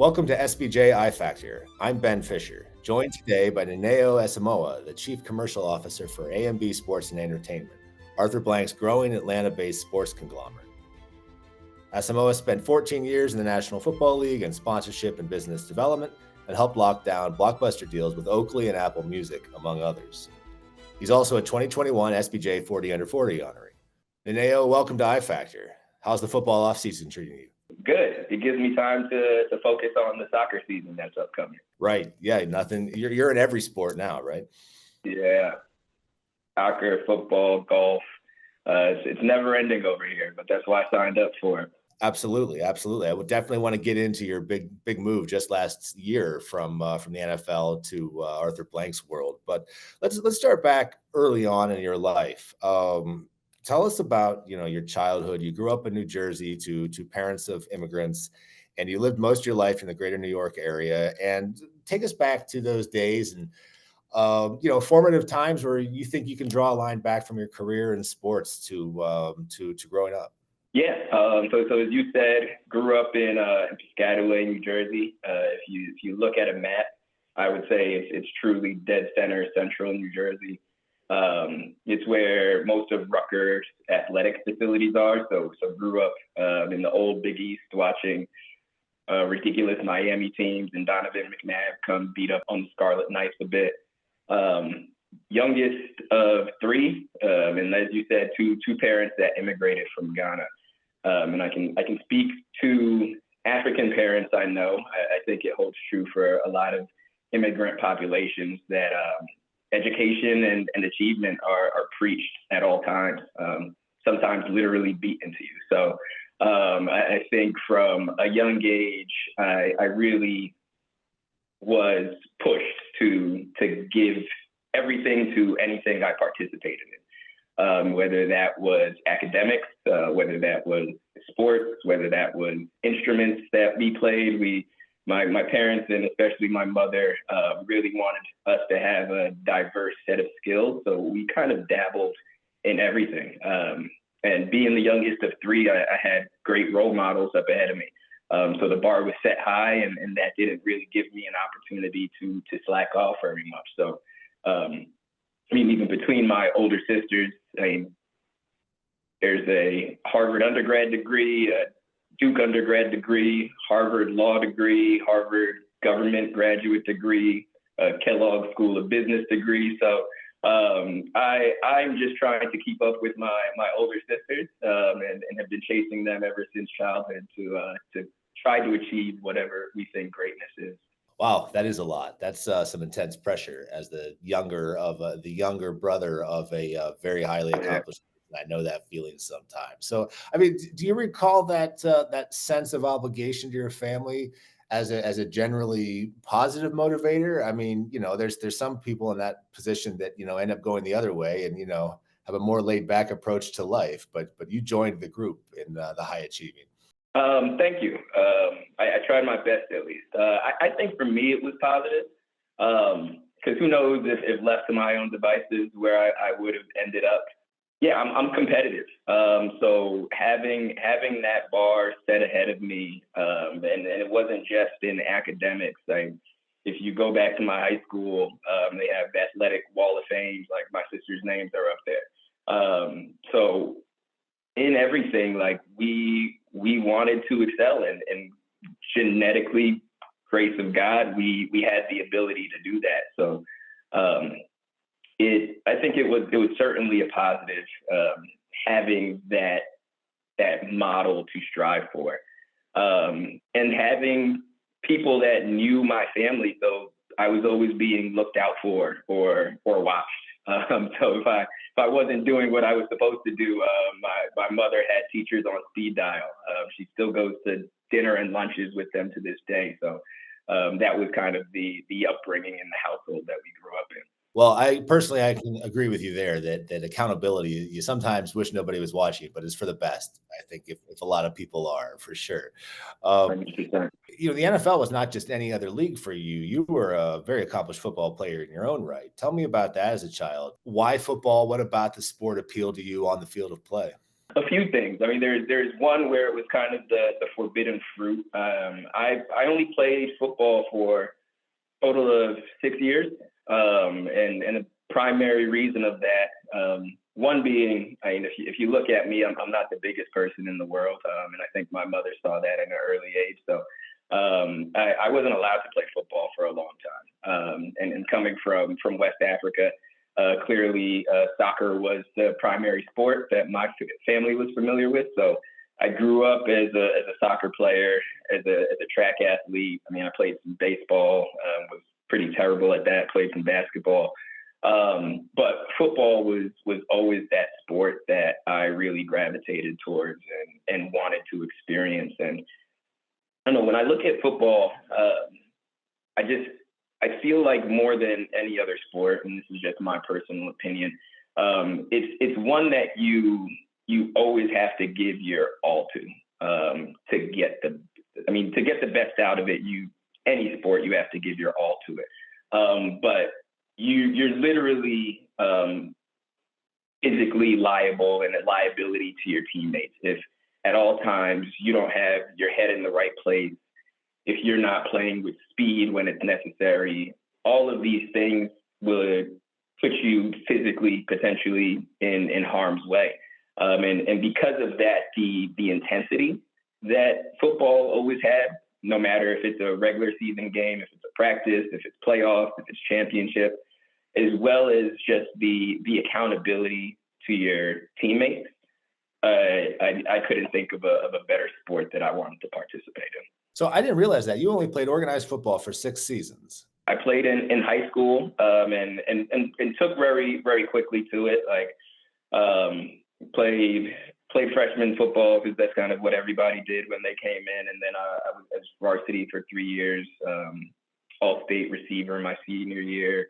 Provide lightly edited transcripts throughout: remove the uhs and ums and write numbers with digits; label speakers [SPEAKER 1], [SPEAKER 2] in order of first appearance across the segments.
[SPEAKER 1] Welcome to SBJ I Factor. I'm Ben Fisher, joined today by Asamoah, the Chief Commercial Officer for A&B Sports and Entertainment, Arthur Blank's growing Atlanta-based sports conglomerate. Asamoah spent 14 years in the National Football League in sponsorship and business development and helped lock down blockbuster deals with Oakley and Apple Music, among others. He's also a 2021 SBJ 40 Under 40 honoree. Neneo, welcome to I Factor. How's the football offseason treating you?
[SPEAKER 2] Good. It gives me time to focus on the soccer season that's upcoming.
[SPEAKER 1] Right. Yeah. Nothing. You're in every sport now, right?
[SPEAKER 2] Yeah. Soccer, football, golf. It's never ending over here, but that's why I signed up for it.
[SPEAKER 1] Absolutely. I would definitely want to get into your big move just last year from the NFL to Arthur Blank's world. But let's start back early on in your life. Tell us about, your childhood. You grew up in New Jersey to parents of immigrants, and you lived most of your life in the greater New York area. And take us back to those days and, formative times where you think you can draw a line back from your career in sports to growing up.
[SPEAKER 2] Yeah. So as you said, grew up in Piscataway, New Jersey. If you look at a map, I would say it's truly dead center, central New Jersey. It's where most of Rutgers athletic facilities are. So grew up in the old Big East watching ridiculous Miami teams and Donovan McNabb come beat up on the Scarlet Knights a bit. Youngest of three, and as you said, two parents that immigrated from Ghana. And I can speak to African parents I know. I think it holds true for a lot of immigrant populations that education and achievement are preached at all times, sometimes literally beaten to you. So I think from a young age, I really was pushed to give everything to anything I participated in, whether that was academics, whether that was sports, whether that was instruments that we played. My parents, and especially my mother, really wanted us to have a diverse set of skills. So we kind of dabbled in everything. And being the youngest of three, I had great role models up ahead of me. So the bar was set high, and that didn't really give me an opportunity to slack off very much. So, even between my older sisters, there's a Harvard undergrad degree, a Duke undergrad degree, Harvard law degree, Harvard government graduate degree, Kellogg School of Business degree. So I'm just trying to keep up with my older sisters and have been chasing them ever since childhood to try to achieve whatever we think greatness is.
[SPEAKER 1] Wow, that is a lot. That's some intense pressure as the younger brother of a very highly accomplished. I know that feeling sometimes. So, do you recall that sense of obligation to your family as a generally positive motivator? There's some people in that position that end up going the other way and have a more laid back approach to life. But you joined the group in the high achieving.
[SPEAKER 2] Thank you. I tried my best at least. I think for me it was positive because who knows if left to my own devices where I would have ended up. Yeah, I'm competitive. So having that bar set ahead of me, and it wasn't just in academics. If you go back to my high school, they have athletic wall of fame. Like my sister's names are up there. So in everything, we wanted to excel, and genetically, grace of God, we had the ability to do that. So. I think it was certainly a positive having that model to strive for, and having people that knew my family, so I was always being looked out for or watched. So if I wasn't doing what I was supposed to do, my mother had teachers on speed dial. She still goes to dinner and lunches with them to this day. So that was kind of the upbringing in the household that we grew up in.
[SPEAKER 1] Well, I can agree with you there that accountability, you sometimes wish nobody was watching, but it's for the best. I think if a lot of people are, for sure. The NFL was not just any other league for you. You were a very accomplished football player in your own right. Tell me about that as a child. Why football? What about the sport appealed to you on the field of play?
[SPEAKER 2] A few things. I mean, there's one where it was kind of the forbidden fruit. I only played football for a total of 6 years, and the primary reason of that, one being, I mean, if you look at me, I'm not the biggest person in the world, and I think my mother saw that at an early age. So I wasn't allowed to play football for a long time, and coming from West Africa. Clearly, soccer was the primary sport that my family was familiar with. So I grew up as a soccer player, as a track athlete. I mean, I played some baseball, was pretty terrible at that, played some basketball. But football was always that sport that I really gravitated towards and wanted to experience. And I don't know, when I look at football, I feel like more than any other sport, and this is just my personal opinion, it's one that you always have to give your all to get the best out of it. Any sport, you have to give your all to it. But you're literally physically liable and a liability to your teammates if at all times you don't have your head in the right place, if you're not playing with speed when it's necessary. All of these things would put you physically, potentially in harm's way. And because of that, the intensity that football always had, no matter if it's a regular season game, if it's a practice, if it's playoffs, if it's championship, as well as just the accountability to your teammates, I couldn't think of a better sport that I wanted to participate in.
[SPEAKER 1] So I didn't realize that you only played organized football for 6 seasons.
[SPEAKER 2] I played in high school, and took very, very quickly to it. Like, played freshman football because that's kind of what everybody did when they came in. And then I was at varsity for 3 years, all-state receiver my senior year,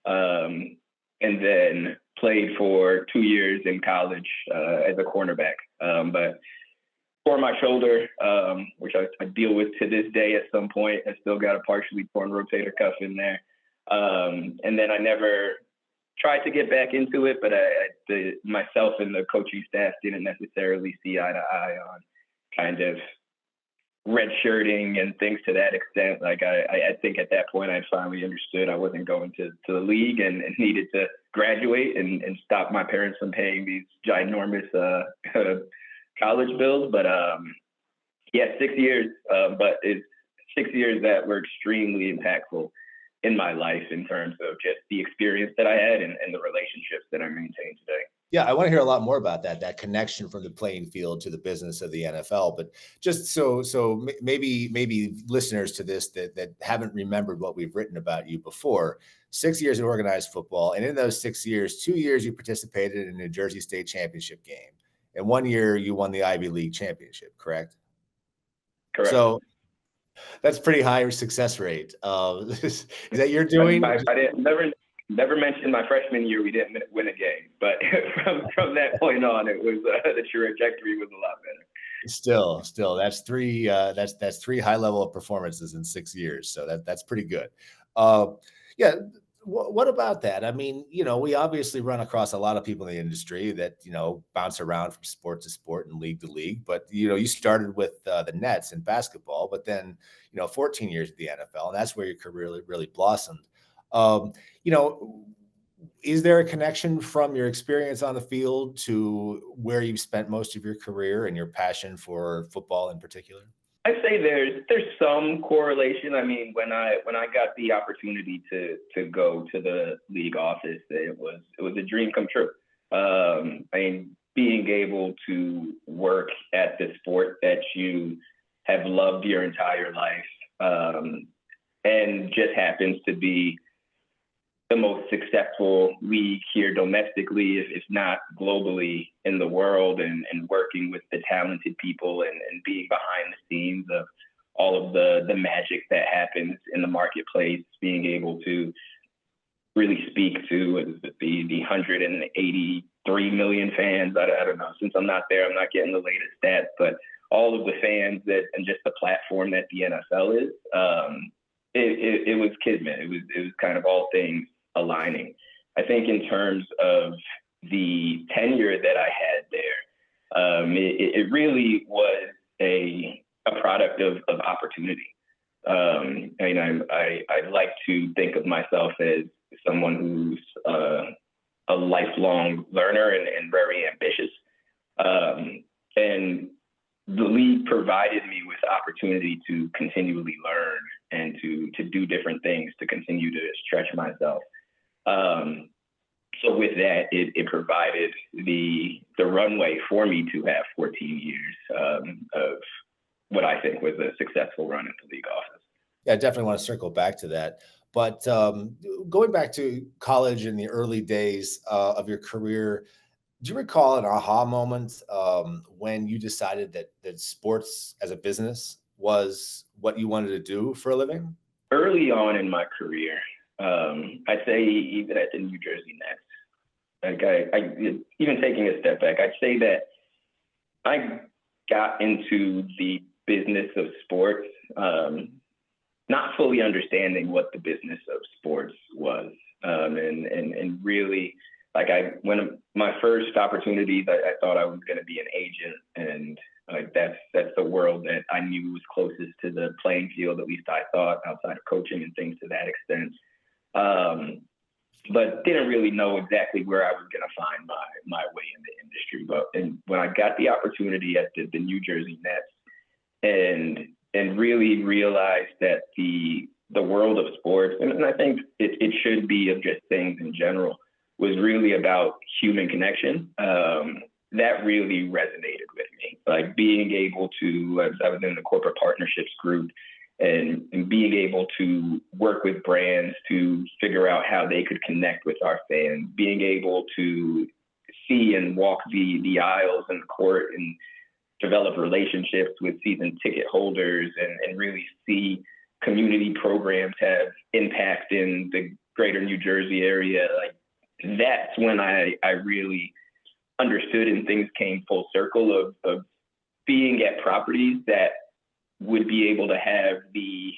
[SPEAKER 2] and then played for 2 years in college as a cornerback. But tore my shoulder, which I deal with to this day at some point. I still got a partially torn rotator cuff in there. And then I never tried to get back into it, but myself and the coaching staff didn't necessarily see eye to eye on kind of redshirting and things to that extent. Like I think at that point I finally understood I wasn't going to the league and needed to graduate and stop my parents from paying these ginormous college bills. But yeah, 6 years, but it's 6 years that were extremely impactful in my life in terms of just the experience that I had and the relationships that I maintain today.
[SPEAKER 1] Yeah, I want to hear a lot more about that connection from the playing field to the business of the NFL. But just so maybe listeners to this that haven't remembered what we've written about you before, 6 years of organized football. And in those 6 years, 2 years you participated in a New Jersey State championship game. And 1 year you won the Ivy League championship, correct?
[SPEAKER 2] Correct.
[SPEAKER 1] So that's pretty high success rate. Is that you're doing?
[SPEAKER 2] I didn't never mentioned my freshman year we didn't win a game, but from that point on, it was the trajectory was a lot better.
[SPEAKER 1] Still, that's three. That's 3 high level performances in 6 years. So that's pretty good. Yeah. What about that? I mean, we obviously run across a lot of people in the industry that, bounce around from sport to sport and league to league. But, you started with the Nets in basketball, but then, 14 years at the NFL, and that's where your career really blossomed. Is there a connection from your experience on the field to where you've spent most of your career and your passion for football in particular?
[SPEAKER 2] I'd say there's some correlation. I mean, when I got the opportunity to go to the league office, it was a dream come true. I mean, being able to work at the sport that you have loved your entire life, and just happens to be the most successful league here domestically, if not globally in the world, and working with the talented people and being behind the scenes of all of the magic that happens in the marketplace, being able to really speak to the 183 million fans. I don't know, since I'm not there, I'm not getting the latest stats, but all of the fans and just the platform that the NFL is, it was kismet. It was kind of all things aligning. I think in terms of the tenure that I had there, It really was a product of opportunity. I like to think of myself as someone who's a lifelong learner and very ambitious. And the league provided me with opportunity to continually learn and to do different things, to continue to stretch myself. So with that, it provided the runway for me to have 14 years of what I think was a successful run at the league office.
[SPEAKER 1] Yeah, I definitely want to circle back to that. But going back to college in the early days of your career, do you recall an aha moment when you decided that sports as a business was what you wanted to do for a living?
[SPEAKER 2] Early on in my career, I'd say even at the New Jersey Nets, like even taking a step back, I'd say that I got into the business of sports, not fully understanding what the business of sports was, and really, like one of my first opportunities, I thought I was going to be an agent, and like that's the world that I knew was closest to the playing field, at least I thought, outside of coaching and things to that extent. But didn't really know exactly where I was going to find my way in the industry. And when I got the opportunity at the New Jersey Nets and really realized that the world of sports, and I think it should be of just things in general, was really about human connection. That really resonated with me. Like being able to, I was in the corporate partnerships group, and being able to work with brands to figure out how they could connect with our fans, being able to see and walk the aisles and the court and develop relationships with season ticket holders and really see community programs have impact in the greater New Jersey area. Like that's when I really understood and things came full circle of being at properties that would be able to have the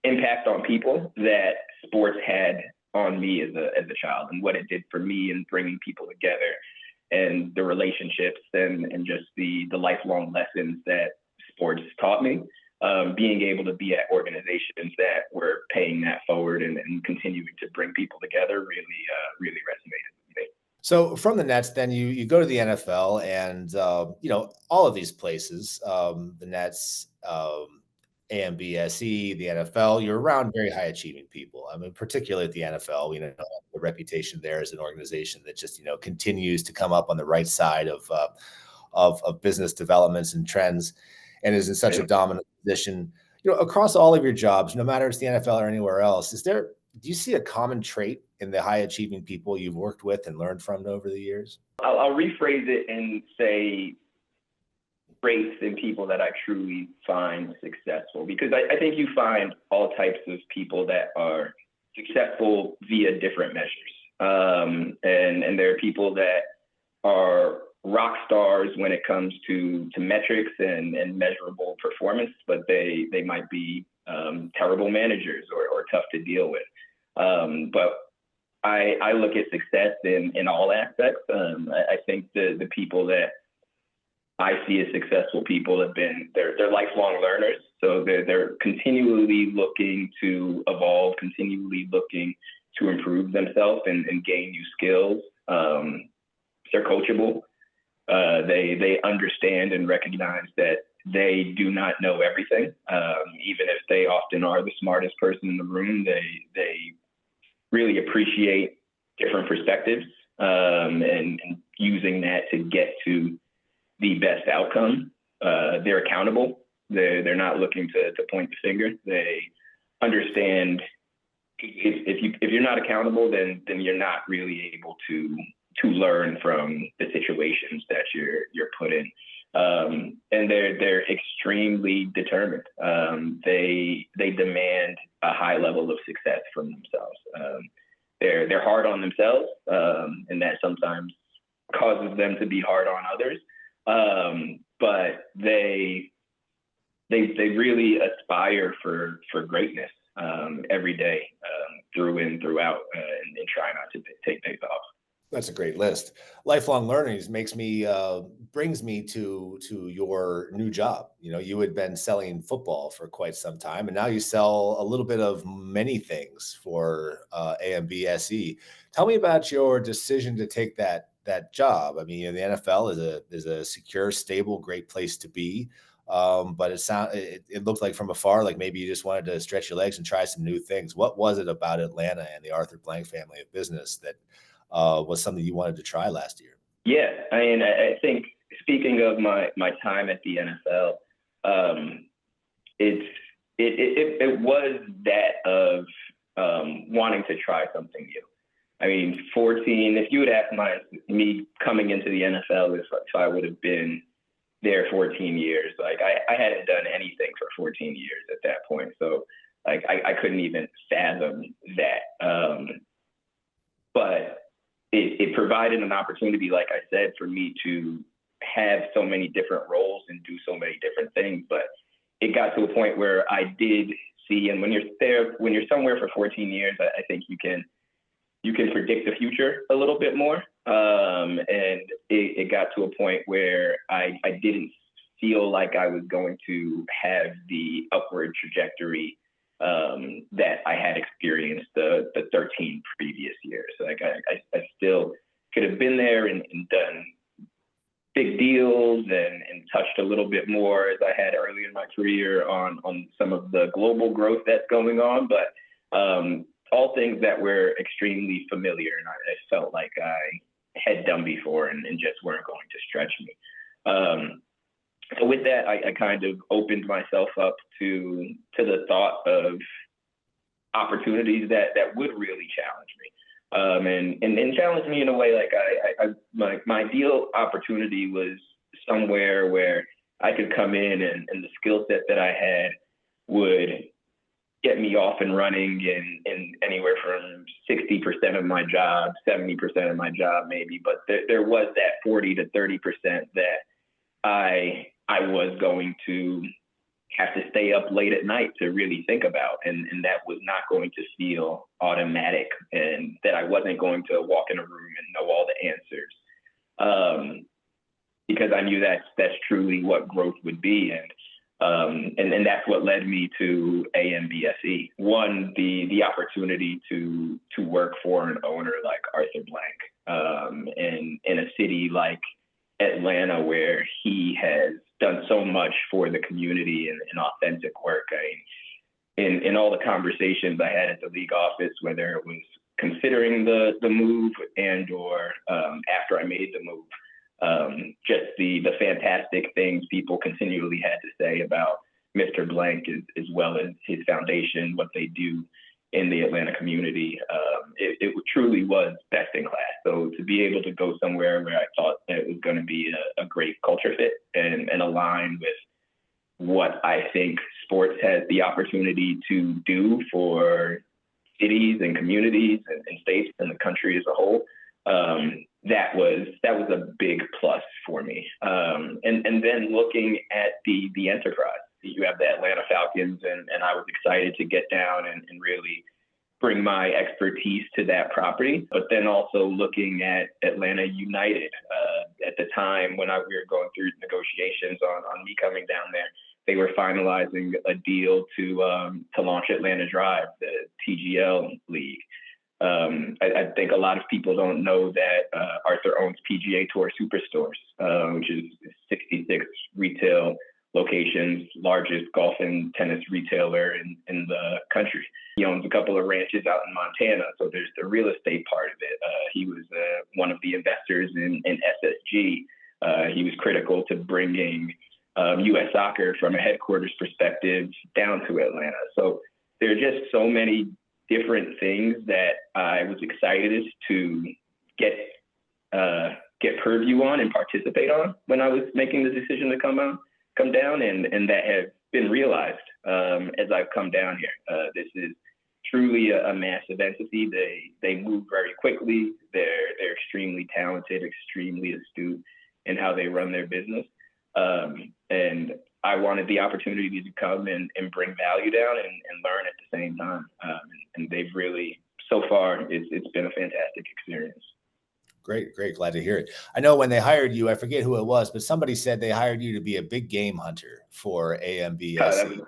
[SPEAKER 2] impact on people that sports had on me as a child, and what it did for me in bringing people together and the relationships and just the lifelong lessons that sports taught me. Being able to be at organizations that were paying that forward and continuing to bring people together really resonated with me.
[SPEAKER 1] So from the Nets, then you go to the NFL, and all of these places, the Nets, AMBSE, the NFL, you're around very high achieving people. I mean, particularly at the NFL, the reputation there as an organization that just continues to come up on the right side of business developments and trends, and is in such a dominant position. Across all of your jobs, no matter if it's the NFL or anywhere else, do you see a common trait in the high achieving people you've worked with and learned from over the years?
[SPEAKER 2] I'll rephrase it and say traits in people that I truly find successful, because I think you find all types of people that are successful via different measures. And there are people that are rock stars when it comes to metrics and measurable performance, but they might be terrible managers or tough to deal with. But I look at success in all aspects. I think the people that I see as successful people have been, they're lifelong learners. So they're continually looking to evolve, continually looking to improve themselves and gain new skills. They're coachable. They understand and recognize that they do not know everything. Even if they often are the smartest person in the room, they really appreciate different perspectives and using that to get to the best outcome. They're accountable. They're not looking to point the finger. They understand if you're not accountable, then you're not really able to learn from the situations that you're put in. And they're extremely determined. They demand a high level of success from themselves. They're hard on themselves, and that sometimes causes them to be hard on others. But they really aspire for greatness every day, through and throughout, and try not to take days off.
[SPEAKER 1] That's a great list. Lifelong learnings makes me brings me to your new job. You know, you had been selling football for quite some time, and now you sell a little bit of many things for AMBSE. Tell me about your decision to take that job. I mean, you know, the NFL is a secure, stable, great place to be. But it looked like from afar, like maybe you just wanted to stretch your legs and try some new things. What was it about Atlanta and the Arthur Blank family of business that was something you wanted to try last year?
[SPEAKER 2] Yeah, I mean, I think speaking of my time at the NFL, it's it was that of wanting to try something new. I mean, 14. If you would ask me coming into the NFL, if I would have been there 14 years, like I hadn't done anything for 14 years at that point, so like I couldn't even fathom that. But it provided an opportunity, like I said, for me to have so many different roles and do so many different things. But it got to a point where I did see, and when you're somewhere for 14 years, I think you can predict the future a little bit more. And it got to a point where I didn't feel like I was going to have the upward trajectory that I had experienced the 13 previous years. Like I still could have been there and done big deals and touched a little bit more as I had early in my career on some of the global growth that's going on, but all things that were extremely familiar and I felt like I had done before and just weren't going to stretch me. So with that, I kind of opened myself up to the thought of opportunities that would really challenge me, and challenge me in a way like my ideal opportunity was somewhere where I could come in and the skill set that I had would get me off and running in anywhere from 60% of my job, 70% of my job maybe, but there was that 40 to 30% that I was going to have to stay up late at night to really think about. And that was not going to feel automatic and that I wasn't going to walk in a room and know all the answers. Because I knew that's truly what growth would be. And that's what led me to AMBSE. One, the opportunity to work for an owner like Arthur Blank, in a city like Atlanta, where he has done so much for the community and authentic work. In all the conversations I had at the league office, whether it was considering the move and or after I made the move, just the fantastic things people continually had to say about Mr. Blank as well as his foundation, what they do in the Atlanta community. It truly was best in class. So to be able to go somewhere where I thought that it was going to be a great culture fit and align with what I think sports has the opportunity to do for cities and communities and states and the country as a whole, that was a big plus for me. And then looking at the enterprise, you have the Atlanta Falcons, and I was excited to get down and really bring my expertise to that property. But then also looking at Atlanta United, at the time when we were going through negotiations on me coming down there, they were finalizing a deal to launch Atlanta Drive, the TGL league. I think a lot of people don't know that Arthur owns PGA Tour Superstores, which is 66 retail locations, largest golf and tennis retailer in the country. He owns a couple of ranches out in Montana, so there's the real estate part of it. He was one of the investors in SSG. He was critical to bringing U.S. soccer from a headquarters perspective down to Atlanta. So there are just so many different things that I was excited to get purview on and participate on when I was making the decision to come down, and that have been realized as I've come down here. This is truly a massive entity. They move very quickly. They're extremely talented, extremely astute in how they run their business. And I wanted the opportunity to come and bring value down and learn at the same time. And they've really, so far, it's been a fantastic experience.
[SPEAKER 1] Great, great. Glad to hear it. I know when they hired you, I forget who it was, but somebody said they hired you to be a big game hunter for AMBSE.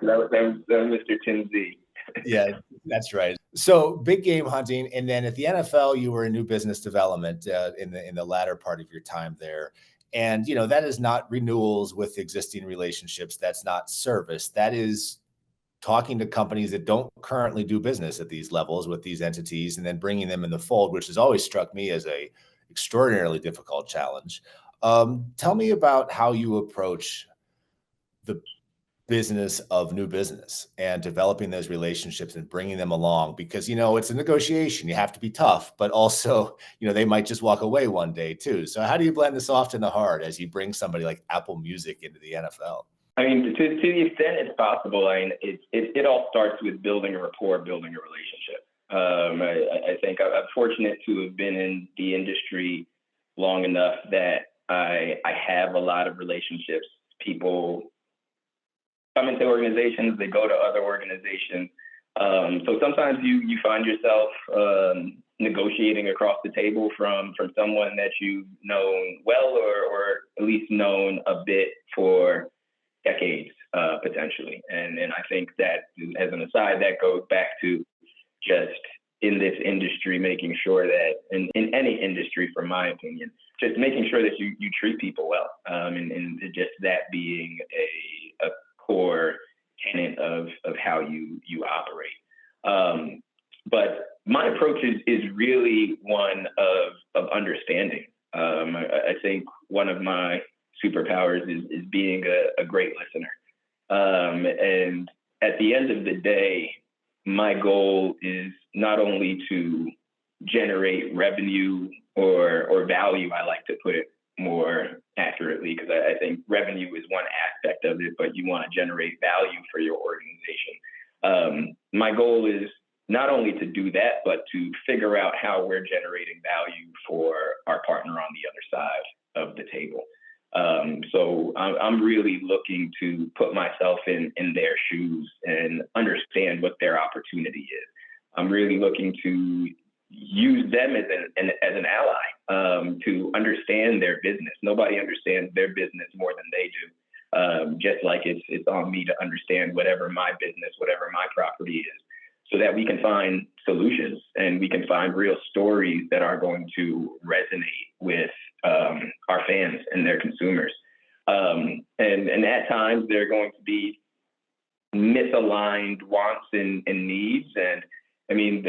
[SPEAKER 2] That was Mr. Tinsey.
[SPEAKER 1] Yeah, that's right. So big game hunting, and then at the NFL, you were in new business development in the latter part of your time there. And that is not renewals with existing relationships. That's not service. That is talking to companies that don't currently do business at these levels with these entities, and then bringing them in the fold, which has always struck me as a extraordinarily difficult challenge. Tell me about how you approach the business of new business and developing those relationships and bringing them along, because it's a negotiation. You have to be tough, but also they might just walk away one day too. So how do you blend the soft and the hard as you bring somebody like Apple Music into the NFL?
[SPEAKER 2] I mean, to the extent it's possible, I mean, it all starts with building a rapport, building a relationship. I think I'm fortunate to have been in the industry long enough that I have a lot of relationships. People come into organizations, they go to other organizations. So sometimes you find yourself negotiating across the table from someone that you've known well, or at least known a bit for decades, potentially. And I think that, as an aside, that goes back to just in this industry, making sure that in any industry, from my opinion, just making sure that you treat people well, and just that being a core tenet of how you operate. But my approach is really one of understanding. I think one of my superpowers is being a great listener. And at the end of the day, my goal is not only to generate revenue or value. I like to put it more accurately, because I think revenue is one aspect of it, but you want to generate value for your organization. My goal is not only to do that, but to figure out how we're generating value for our partner on the other side of the table. So I'm really looking to put myself in their shoes and understand what their opportunity is. I'm really looking to use them as an ally, to understand their business. Nobody understands their business more than they do. Just like it's on me to understand whatever my business, whatever my property is, so that we can find solutions and we can find real stories that are going to resonate with our fans and their consumers. And at times there are going to be misaligned wants and needs. And I mean,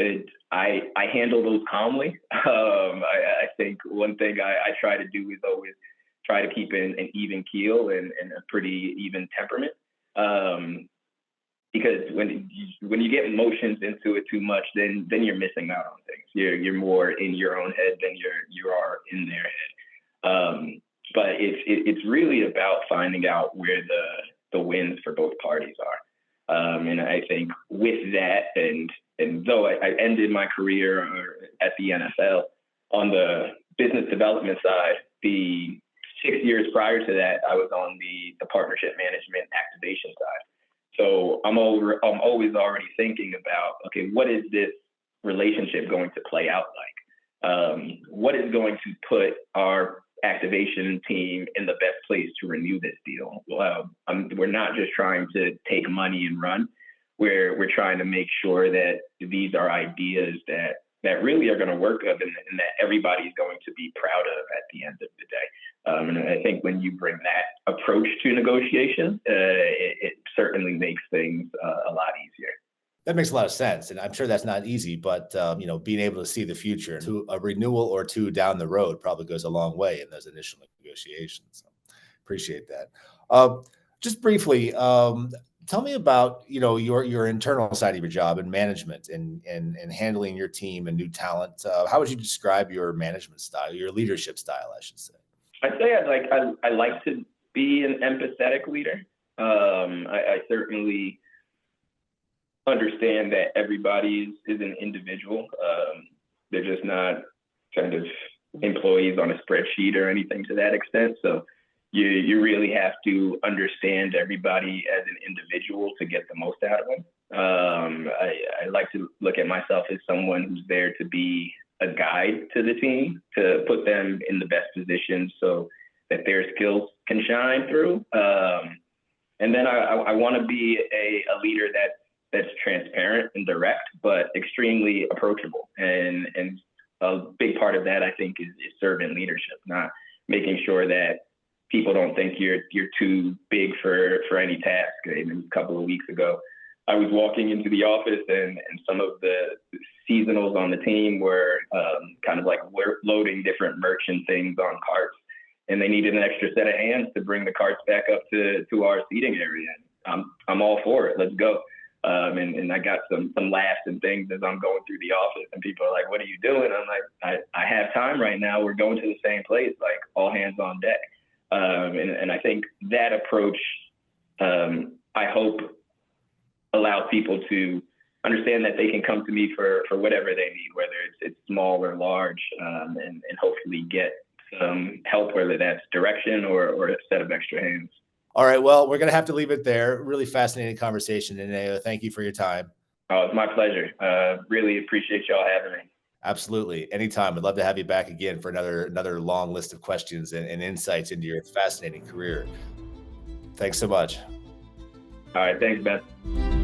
[SPEAKER 2] I handle those calmly. I think one thing I try to do is always try to keep an even keel and a pretty even temperament. Because when you get emotions into it too much, then you're missing out on things. You're more in your own head than you are in their head. But it's really about finding out where the wins for both parties are. And I think with that, and though I ended my career at the NFL on the business development side, the 6 years prior to that, I was on the partnership management activation side. So I'm always already thinking about, okay, what is this relationship going to play out like? What is going to put our activation team in the best place to renew this deal? Well, we're not just trying to take money and run. We're trying to make sure that these are ideas that really are going to work and that everybody's going to be proud of at the end of the day. And I think when you bring that approach to negotiation, it certainly makes things a lot easier.
[SPEAKER 1] That makes a lot of sense. And I'm sure that's not easy, but being able to see the future to a renewal or two down the road probably goes a long way in those initial negotiations. So appreciate that. Just briefly, tell me about your internal side of your job and management and handling your team and new talent. How would you describe your management style, your leadership style, I should say?
[SPEAKER 2] I'd say I like to be an empathetic leader. I certainly understand that everybody is an individual. They're just not kind of employees on a spreadsheet or anything to that extent. So you really have to understand everybody as an individual to get the most out of them. I like to look at myself as someone who's there to be a guide to the team to put them in the best position so that their skills can shine through. And then I want to be a leader that's transparent and direct, but extremely approachable. And a big part of that, I think, is servant leadership, not making sure that people don't think you're too big for any task. I mean, a couple of weeks ago, I was walking into the office and some of the seasonals on the team were kind of like loading different merchant things on carts, and they needed an extra set of hands to bring the carts back up to our seating area. I'm all for it. Let's go. And I got some laughs and things as I'm going through the office, and people are like, "What are you doing?" I'm like, I have time right now. We're going to the same place, like all hands on deck. And I think that approach, I hope, allows people to understand that they can come to me for whatever they need, whether it's small or large, and hopefully get some help, whether that's direction or a set of extra hands.
[SPEAKER 1] All right. Well, we're going to have to leave it there. Really fascinating conversation, Ineo. Thank you for your time.
[SPEAKER 2] Oh, it's my pleasure. Really appreciate y'all having me.
[SPEAKER 1] Absolutely. Anytime. I'd love to have you back again for another long list of questions and insights into your fascinating career. Thanks so much.
[SPEAKER 2] All right. Thanks, Ben.